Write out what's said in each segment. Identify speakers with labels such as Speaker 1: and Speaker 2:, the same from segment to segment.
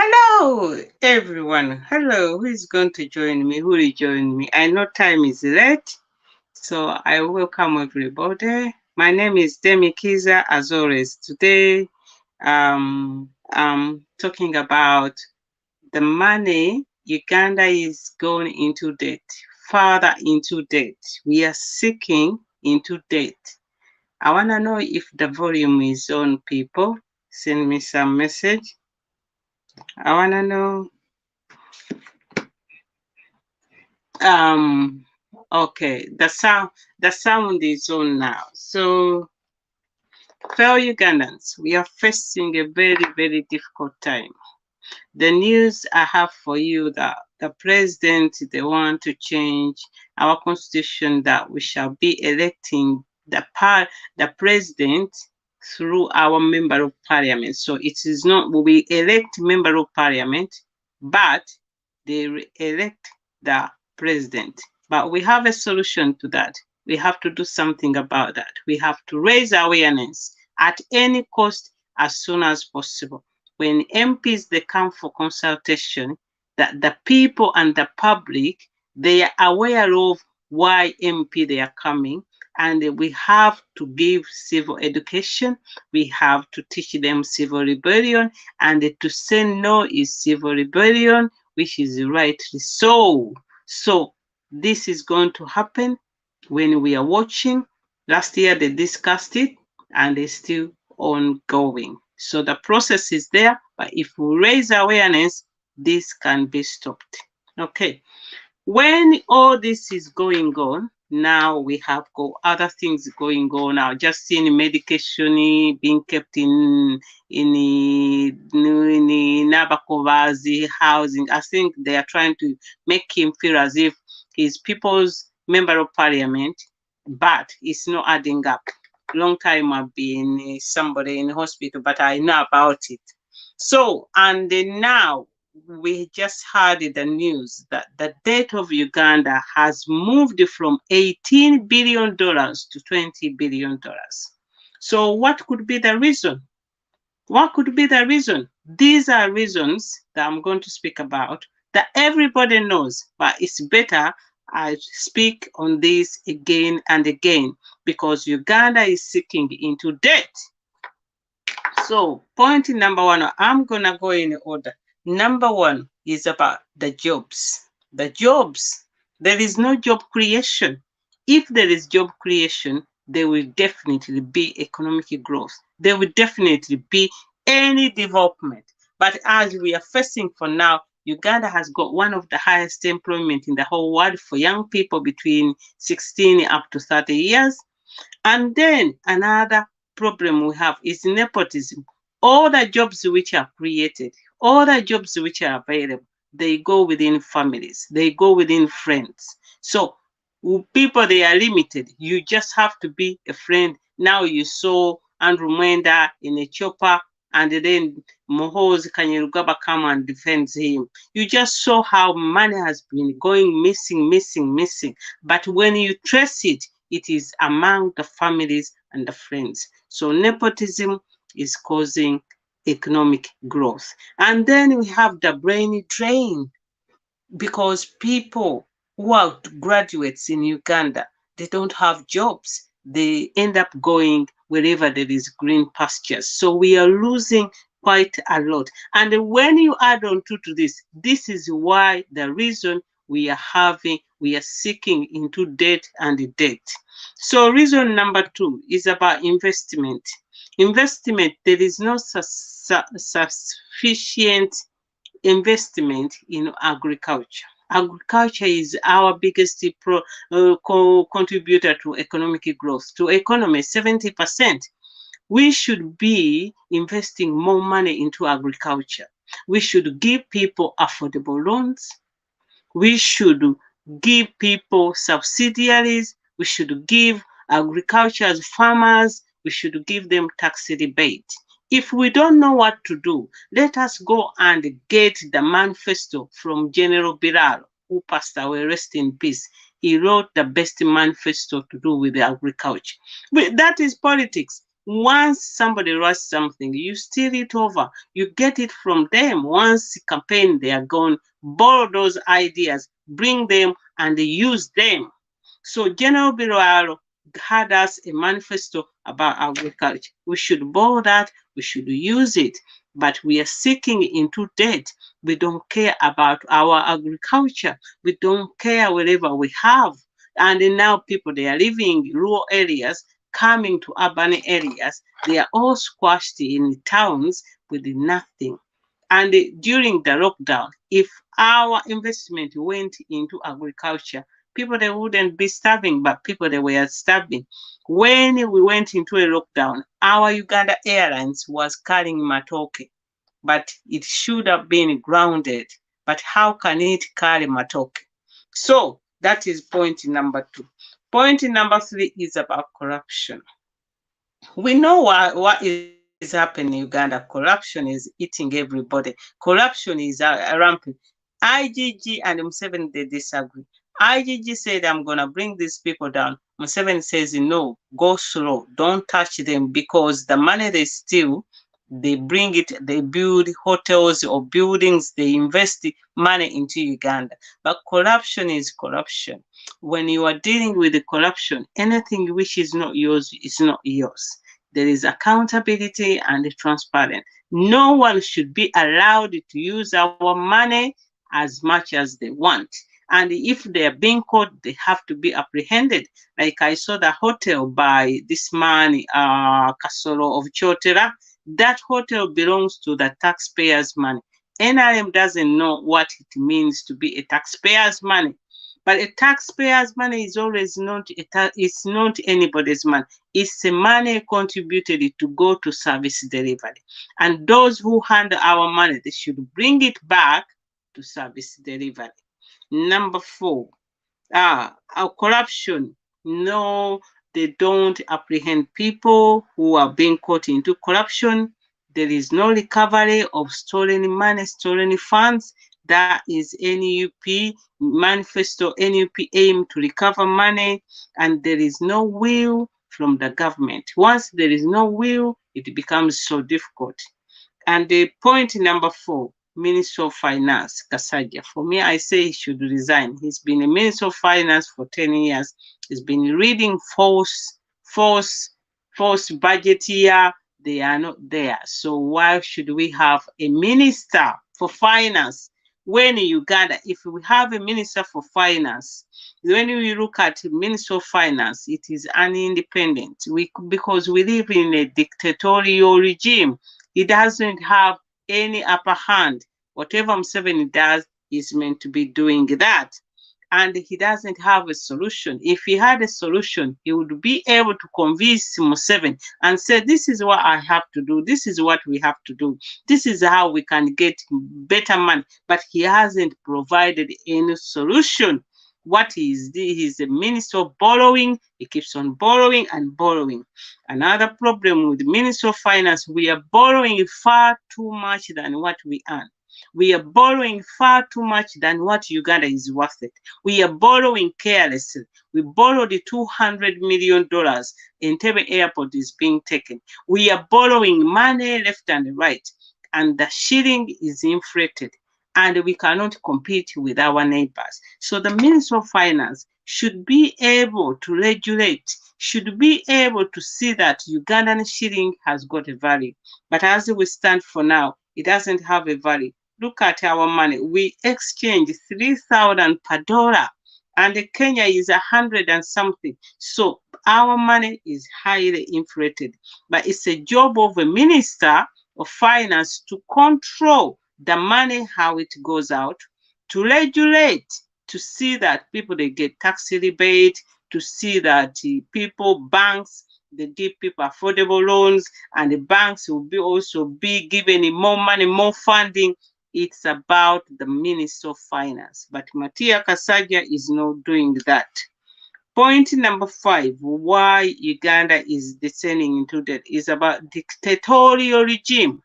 Speaker 1: Hello, everyone. Hello, who is going to join me? Who will join me? I know time is late, so I welcome everybody. My name is Demi Kiza, as always. Today, I'm talking about the money Uganda is going into debt, further into debt. We are sinking into debt. I want to know if the volume is on, people. Send me some message. I want to know. Um, okay, the sound is on now. So, fellow Ugandans, we are facing a very, very difficult time. The news I have for you that the president they want to change our constitution that we shall be electing the president through our member of parliament. So it is not we elect member of parliament, but they elect the president. But we have a solution to that. We have to do something about that. We have to raise awareness at any cost as soon as possible. When MPs they come for consultation, that the people and the public they are aware of why MP they are coming, and we have to give civil education. We have to teach them civil rebellion, and to say no is civil rebellion, which is rightly so. So this is going to happen when we are watching. Last year they discussed it and it's still ongoing. So the process is there, but if we raise awareness, this can be stopped. Okay. When all this is going on, now we have got other things going on now. Just seeing medication being kept in Nabakova's housing. I think they are trying to make him feel as if he's people's member of parliament, but it's not adding up. Long time I've been somebody in hospital, but I know about it. So, and then now we just heard in the news that the debt of Uganda has moved from $18 billion to $20 billion. So what could be the reason? What could be the reason? These are reasons that I'm going to speak about that everybody knows, but it's better I speak on this again and again because Uganda is sinking into debt. So, point number one, I'm gonna go in order. Number one is about the jobs. The jobs. There is no job creation. If there is job creation, there will definitely be economic growth. There will definitely be any development. But as we are facing for now, Uganda has got one of the highest employment in the whole world for young people between 16 up to 30 years. And then another problem we have is nepotism. All the jobs which are created, all the jobs which are available, they go within families, they go within friends. So people they are limited. You just have to be a friend. Now you saw Andrew Mwenda in a chopper, and then Mohoz Kanyerugaba come and defends him. You just saw how money has been going missing, missing, missing. But when you trace it, it is among the families and the friends. So nepotism is causing economic growth. And then we have the brain drain because people who are graduates in Uganda, they don't have jobs. They end up going wherever there is green pastures. So we are losing quite a lot. And when you add on to this, this is why the reason we are sinking into debt and debt. So reason number two is about investment. Investment, there is no sufficient investment in agriculture. Agriculture is our biggest contributor to economic growth. To economy, 70%. We should be investing more money into agriculture. We should give people affordable loans. We should give people subsidiaries. We should give agriculture farmers. We should give them tax rebate. If we don't know what to do, let us go and get the manifesto from General Biraro, who passed away, rest in peace. He wrote the best manifesto to do with the agriculture. But that is politics. Once somebody writes something, you steal it over. You get it from them. Once campaign, they are gone. Borrow those ideas, bring them, and use them. So General Biraro had us a manifesto about agriculture. We should borrow that, we should use it, but we are sinking into debt. We don't care about our agriculture. We don't care wherever we have. And now people, they are living in rural areas, coming to urban areas. They are all squashed in towns with nothing. And during the lockdown, if our investment went into agriculture, people they wouldn't be starving, but people they were starving. When we went into a lockdown, our Uganda Airlines was carrying matoke, but it should have been grounded. But how can it carry matoke? So that is point number 2. Point number 3 is about corruption. We know what is happening in Uganda. Corruption is eating everybody. Corruption is rampant. IGG and Museveni, they disagree. IGG said, I'm going to bring these people down. Museveni says, no, go slow. Don't touch them because the money they steal, they bring it, they build hotels or buildings, they invest money into Uganda. But corruption is corruption. When you are dealing with the corruption, anything which is not yours is not yours. There is accountability and transparency. No one should be allowed to use our money as much as they want. And if they are being caught, they have to be apprehended. Like I saw the hotel by this man, Kasolo of Chotera. That hotel belongs to the taxpayers' money. NRM doesn't know what it means to be a taxpayer's money. But a taxpayer's money is always it's not anybody's money. It's the money contributed to go to service delivery. And those who handle our money, they should bring it back to service delivery. Number 4, our corruption. No, they don't apprehend people who are being caught into corruption. There is no recovery of stolen money, stolen funds. That is NUP manifesto. NUP aim to recover money, and there is no will from the government. Once there is no will, it becomes so difficult. And the point number 4, Minister of Finance, Kasaja. For me, I say he should resign. He's been a Minister of Finance for 10 years. He's been reading false budget here. They are not there. So why should we have a Minister for Finance? When in Uganda, if we have a Minister for Finance, when we look at Minister of Finance, it is independent. Because we live in a dictatorial regime. He doesn't have any upper hand. Whatever Museveni does, he's meant to be doing that. And he doesn't have a solution. If he had a solution, he would be able to convince Museveni and say, this is what I have to do. This is what we have to do. This is how we can get better money. But he hasn't provided any solution. What is he's a minister of borrowing. He keeps on borrowing and borrowing. Another problem with the Minister of Finance, we are borrowing far too much than what we earn. We are borrowing far too much than what Uganda is worth it. We are borrowing carelessly. We borrowed $200 million. Entebbe Airport is being taken. We are borrowing money left and right. And the shilling is inflated. And we cannot compete with our neighbors. So the Minister of Finance should be able to regulate, should be able to see that Ugandan shilling has got a value. But as we stand for now, it doesn't have a value. Look at our money. We exchange 3,000 per dollar, and Kenya is 100 and something. So our money is highly inflated. But it's a job of a Minister of Finance to control the money, how it goes out, to regulate, to see that people, they get tax rebate, to see that people, banks, they give people affordable loans, and the banks will also be given more money, more funding. It's about the Minister of Finance. But Matia Kasaja is not doing that. Point number 5, why Uganda is descending into debt, is about dictatorial regime.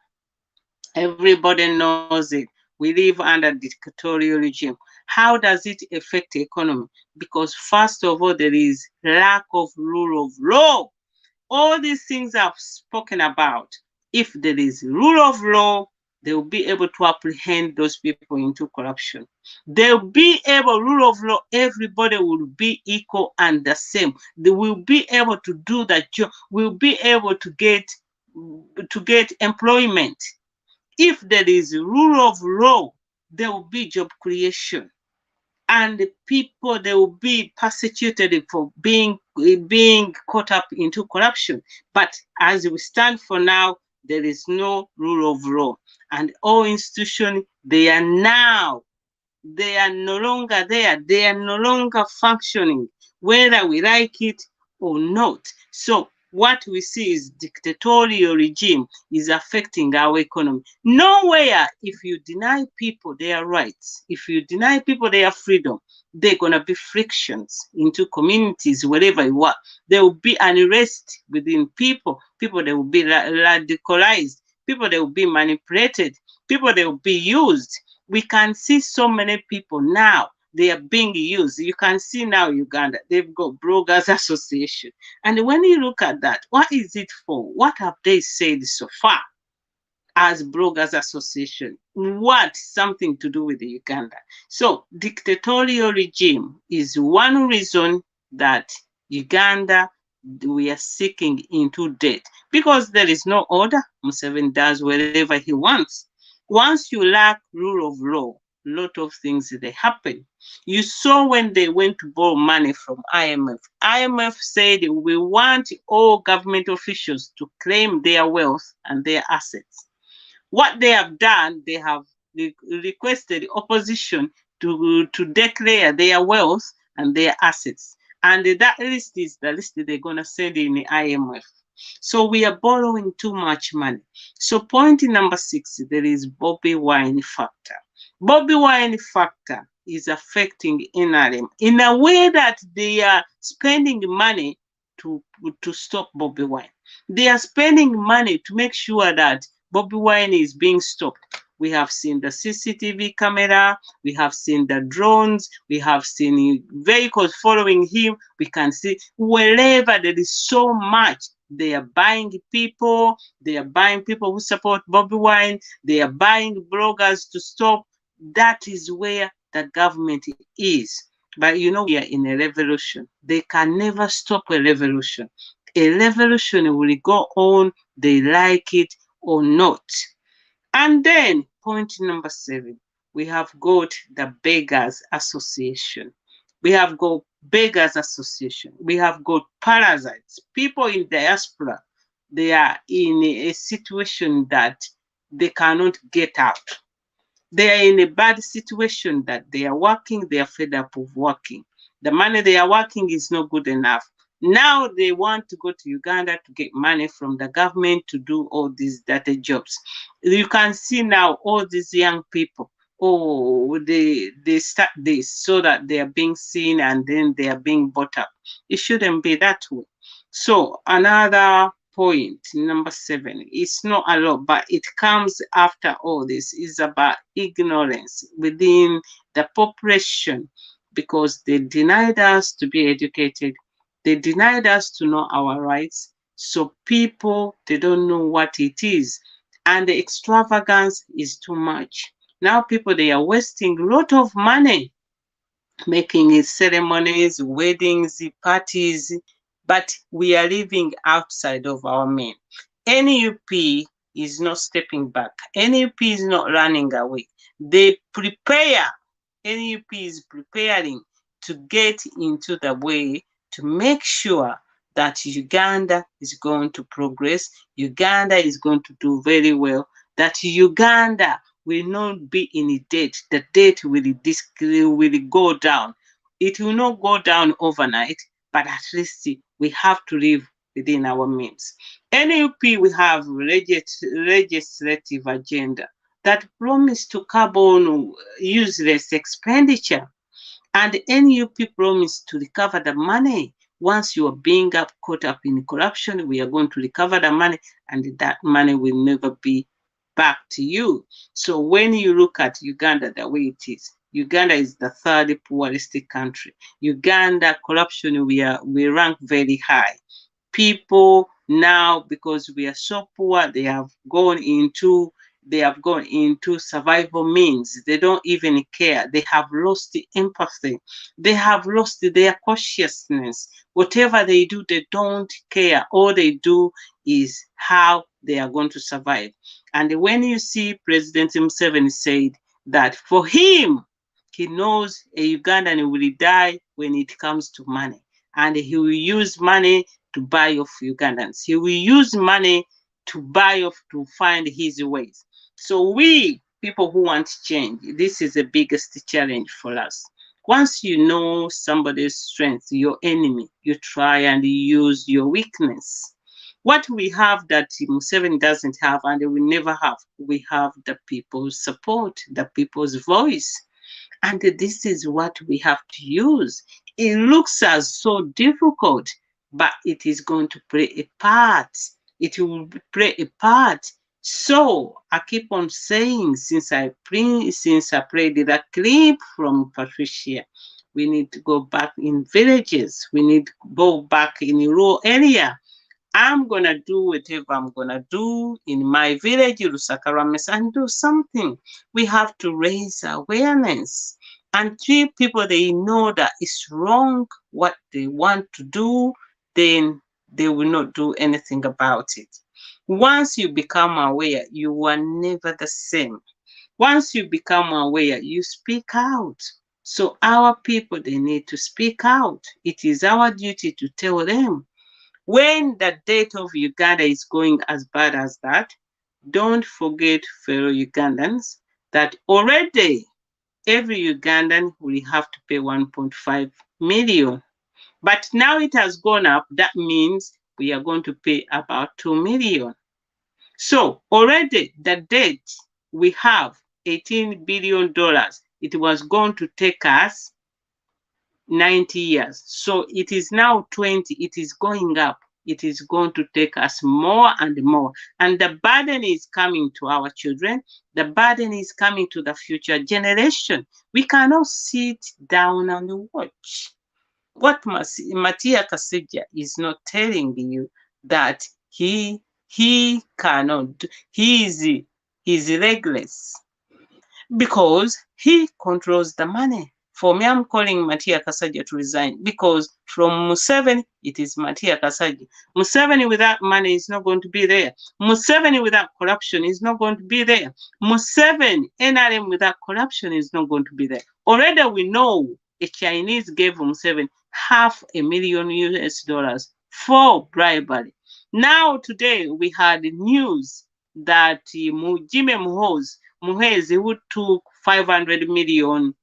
Speaker 1: Everybody knows it. We live under dictatorial regime. How does it affect the economy? Because first of all, there is lack of rule of law. all these things I've spoken about, if there is rule of law, they will be able to apprehend those people into corruption. They'll be able, rule of law, everybody will be equal and the same. They will be able to do that job, will be able to get employment. If there is rule of law, there will be job creation. And the people, they will be persecuted for being caught up into corruption. But as we stand for now, there is no rule of law. And all institutions, they are no longer there. They are no longer functioning, whether we like it or not. So what we see is dictatorial regime is affecting our economy. Nowhere, if you deny people their rights, if you deny people their freedom, there are going to be frictions into communities wherever you are. There will be unrest within people. People, they will be radicalized. People, they will be manipulated. People, they will be used. We can see so many people now, they are being used. You can see now Uganda, they've got Beggars Association. And when you look at that, what is it for? What have they said so far as Beggars Association? What? Something to do with the Uganda. So dictatorial regime is one reason that Uganda, we are sinking into debt, because there is no order. Museveni does whatever he wants. Once you lack rule of law, a lot of things they happen. You saw when they went to borrow money from IMF. IMF said we want all government officials to claim their wealth and their assets. What they have done, they have requested opposition to declare their wealth and their assets. And that list is the list they're going to send in the IMF. So we are borrowing too much money. So point number 6, there is Bobby Wine factor. Bobby Wine factor is affecting NRM in a way that they are spending money to stop Bobby Wine. They are spending money to make sure that Bobby Wine is being stopped. We have seen the CCTV camera, we have seen the drones, we have seen vehicles following him. We can see wherever there is so much, they are buying people, they are buying people who support Bobby Wine, they are buying bloggers to stop. That is where the government is. But you know, we are in a revolution. They can never stop a revolution. A revolution will go on, they like it or not. And then point number 7, we have got the Beggars Association. We have got Beggars Association. We have got parasites. People in diaspora, they are in a situation that they cannot get out. They are in a bad situation that they are working, they are fed up of working. The money they are working is not good enough. Now they want to go to Uganda to get money from the government to do all these dirty jobs. You can see now all these young people, they start this so that they are being seen and then they are being bought up. It shouldn't be that way. So another point, number 7, it's not a lot, but it comes after all this, is about ignorance within the population, because they denied us to be educated. They denied us to know our rights. So people, they don't know what it is. And the extravagance is too much. Now people, they are wasting a lot of money making ceremonies, weddings, parties, but we are living outside of our means. NUP is not stepping back. NUP is not running away. They prepare. NUP is preparing to get into the way to make sure that Uganda is going to progress. Uganda is going to do very well. That Uganda will not be in debt. The debt will go down. It will not go down overnight, but at least we have to live within our means. NUP, we have legislative agenda that promise to curb on useless expenditure. And NUP promised to recover the money. Once you are being caught up in corruption, we are going to recover the money, and that money will never be back to you. So when you look at Uganda the way it is, Uganda is the 3rd poorest country. Uganda corruption, we rank very high. People, Now, because we are so poor, they have gone into survival means. They don't even care. They have lost the empathy. They have lost their consciousness. Whatever they do, they don't care. All they do is how they are going to survive. And when you see President Museveni said that for him, he knows a Ugandan will die when it comes to money. And he will use money to buy off Ugandans. He will use money to buy off, to find his ways. So we, people who want change, this is the biggest challenge for us. Once you know somebody's strength, your enemy, you try and use your weakness. What we have that Museveni doesn't have and we never have, we have the people's support, the people's voice. And this is what we have to use. It looks as so difficult, but it is going to play a part. It will play a part. So I keep on saying, since I played that clip from Patricia, we need to go back in villages. We need to go back in a rural area. I'm gonna do whatever I'm gonna do in my village, Lusakarames, and do something. We have to raise awareness. Until people they know that it's wrong what they want to do, then they will not do anything about it. Once you become aware, you are never the same. Once you become aware, you speak out. So our people, they need to speak out. It is our duty to tell them when the date of Uganda is going as bad as that. Don't forget, fellow Ugandans, that already every Ugandan will have to pay 1.5 million. But now it has gone up. That means we are going to pay about 2 million. So already the debt we have, $18 billion, it was going to take us 90 years. So it is now 20, it is going up. It is going to take us more and more. And the burden is coming to our children. The burden is coming to the future generation. We cannot sit down and watch. What Matia Kaseja is not telling you that he cannot do, he is legless because he controls the money. For me, I'm calling Matia Kasaja to resign because from Museveni, it is Matia Kasaja. Museveni without money is not going to be there. Museveni without corruption is not going to be there. Museveni, NRM without corruption is not going to be there. Already we know a Chinese gave Museveni $500,000 for bribery. Now today we had news that Mujime Muhezi, who took $500 million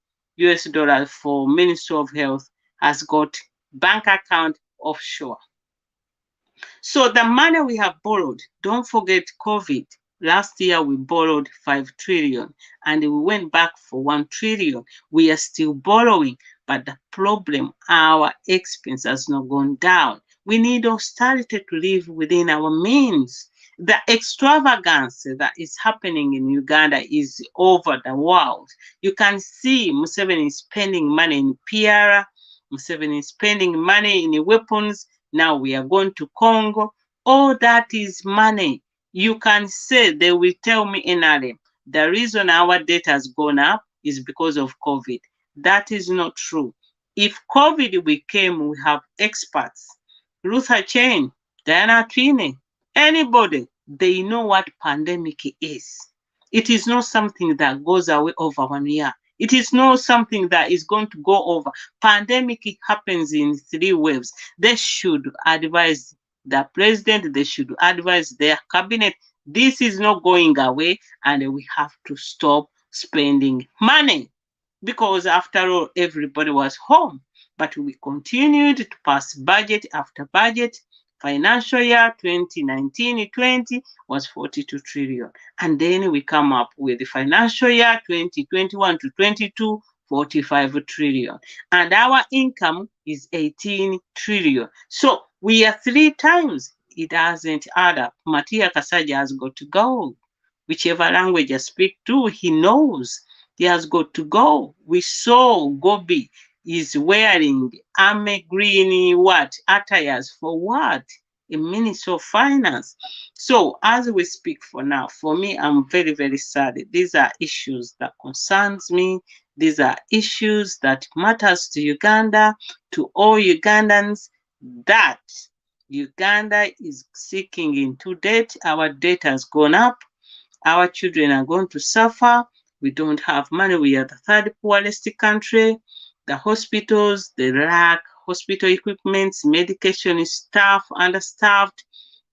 Speaker 1: for Ministry of Health, has got bank account offshore. So the money we have borrowed, don't forget COVID. Last year we borrowed 5 trillion and we went back for 1 trillion. We are still borrowing, but the problem, our expense has not gone down. We need austerity to live within our means. The extravagance that is happening in Uganda is over the world. You can see Museveni is spending money in PR, Museveni is spending money in weapons. Now we are going to Congo. All that is money. You can say, they will tell me NRM, the reason our debt has gone up is because of COVID. That is not true. If COVID became, we have experts, Luther Chain, Diana Twine, anybody, they know what pandemic is. It is not something that goes away over 1 year. It is not something that is going to go over. Pandemic happens in 3 waves. They should advise the president, they should advise their cabinet. This is not going away and we have to stop spending money because after all, everybody was home. But we continued to pass budget after budget. Financial year 2019-20 was 42 trillion. And then we come up with the financial year 2021 to 22, 45 trillion. And our income is 18 trillion. So we are 3 times. It doesn't add up. Matia Kasaja has got to go. Whichever language I speak to, he knows. He has got to go. We saw Gobi is wearing army green attires for what? a Minister of Finance. So as we speak for now, for me, I'm very, very sad. These are issues that concerns me. These are issues that matters to Uganda, to all Ugandans, that Uganda is sinking into debt. Our debt has gone up. Our children are going to suffer. We don't have money. We are the third poorest country. The hospitals, they lack hospital equipment, medication is understaffed.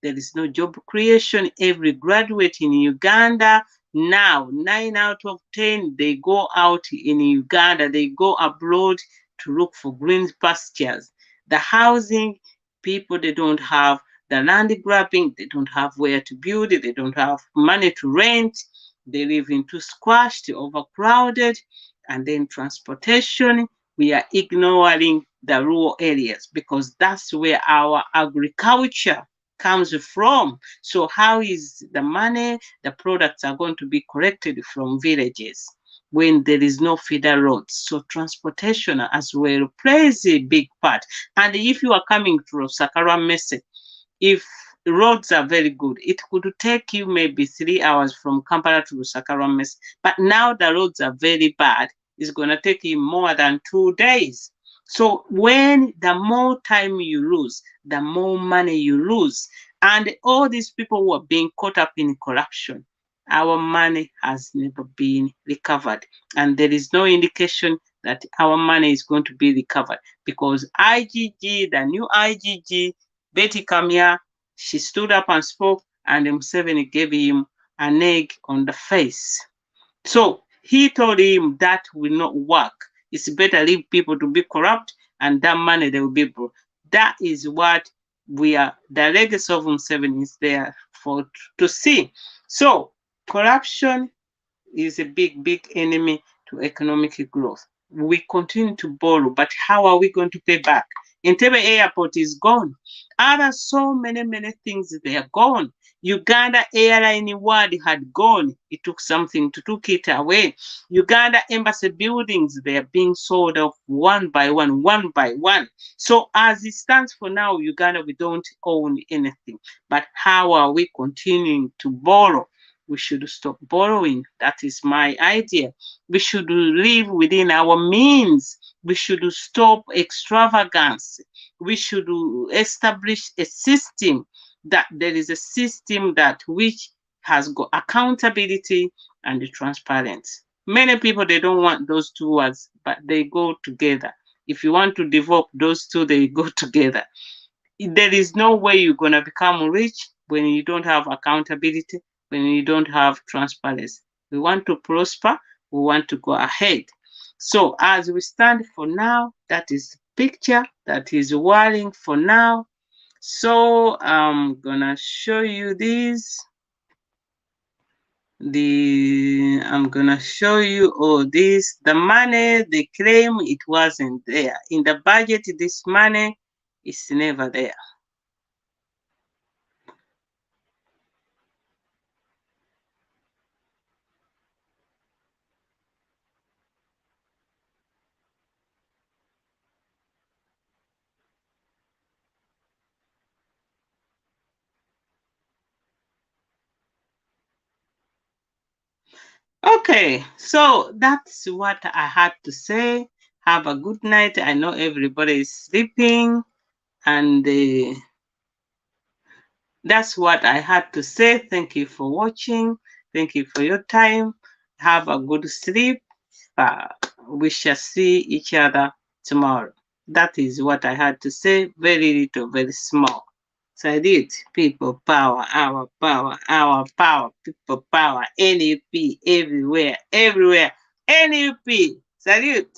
Speaker 1: There is no job creation. Every graduate in Uganda now, 9 out of 10, they go out in Uganda. They go abroad to look for green pastures. The housing, people, they don't have the land grabbing, they don't have where to build it, they don't have money to rent, they live in too squashed, overcrowded, and then transportation. We are ignoring the rural areas because that's where our agriculture comes from. So how is the money, the products are going to be collected from villages when there is no feeder roads? So transportation as well plays a big part. And if you are coming through Sakaramese, if roads are very good, it could take you maybe 3 hours from Kampala to Sakaramese. But now the roads are very bad. It's going to take you more than 2 days. So when the more time you lose, the more money you lose. And all these people who are being caught up in corruption, our money has never been recovered. And there is no indication that our money is going to be recovered because IGG, the new IGG, Betty Kamya, she stood up and spoke, and Museveni gave him an egg on the face. So he told him that will not work. It's better leave people to be corrupt, and that money they will be broke. That is what the legacy of Museveni is there for to see. So corruption is a big, big enemy to economic growth. We continue to borrow, but how are we going to pay back? Entebbe Airport is gone. Other so many, many things, they are gone. Uganda Airline World had gone. It took something to took it away. Uganda Embassy buildings, they are being sold off one by one, one by one. So as it stands for now, Uganda, we don't own anything. But how are we continuing to borrow? We should stop borrowing. That is my idea. We should live within our means. We should stop extravagance. We should establish a system, that there is a system that which has got accountability and transparency. Many people, they don't want those two words, but they go together. If you want to develop those two, they go together. There is no way you're going to become rich when you don't have accountability, when you don't have transparency. We want to prosper, we want to go ahead. So as we stand for now, that is the picture that is worrying for now. So I'm gonna show you this. I'm gonna show you all this. The money they claim it wasn't there. In the budget, this money is never there. Okay, so that's what I had to say. Have a good night. I know everybody is sleeping, and that's what I had to say. Thank you for watching. Thank you for your time. Have a good sleep. We shall see each other tomorrow. That is what I had to say. Very little, very small. So I did. People power, our power, our power, people power, NUP everywhere, everywhere. NUP. Salute.